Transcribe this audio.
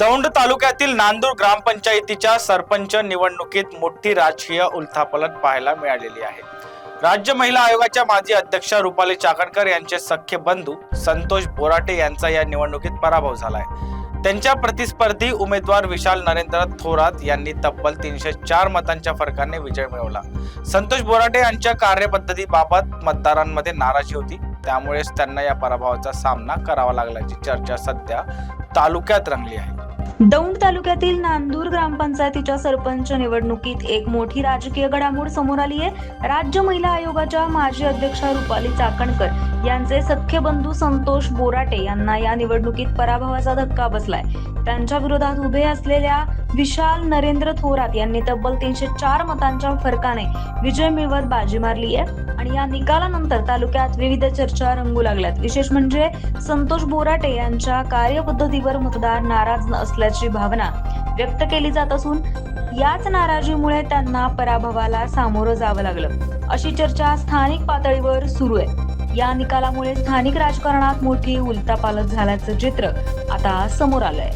दौंड तालुक्यातील नांदूर ग्रामपंचायतीच्या सरपंच निवडणुकीत मोठी राजकीय उलथापालट पाहायला मिळालेली आहे। राज्य महिला आयोगाच्या माजी अध्यक्षा रुपाली चाकणकर यांचे सख्खे बंधू संतोष बोराटे यांचा या निवडणुकीत पराभव झालाय। त्यांच्या प्रतिस्पर्धी उमेदवार विशाल नरेंद्र थोरात यांनी तब्बल 304 मतांच्या फरकाने विजय मिळवला। संतोष बोराटे यांच्या कार्यपद्धतीबाबत मतदारांमध्ये नाराजी होती, त्यामुळेच त्यांना या पराभवाचा सामना करावा लागल्याची चर्चा सध्या तालुक्यात रंगली आहे। दौंड तालुक्यातील नांदूर ग्रामपंचायतीच्या सरपंच निवडणुकीत एक मोठी राजकीय घडामोड समोर आली आहे। राज्य महिला आयोगाच्या माजी अध्यक्षा रुपाली चाकणकर यांचे सख्खे बंधू संतोष बोराटे यांना या निवडणुकीत पराभवाचा धक्का बसलाय। त्यांच्या विरोधात उभे असलेल्या विशाल नरेंद्र थोरात यांनी तब्बल 304 मतांच्या फरकाने विजय मिळवत बाजी मारली आहे आणि या निकालानंतर तालुक्यात विविध चर्चा रंगू लागल्यात। विशेष म्हणजे संतोष बोराटे यांच्या कार्यपद्धतीवर मतदार नाराज असल्याची भावना व्यक्त केली जात असून याच नाराजीमुळे त्यांना पराभवाला सामोरं जावं लागलं अशी चर्चा स्थानिक पातळीवर सुरू आहे। या निकालामुळे स्थानिक राजकारणात मोठी उलथापालट झाल्याचं चित्र आता समोर आलंय।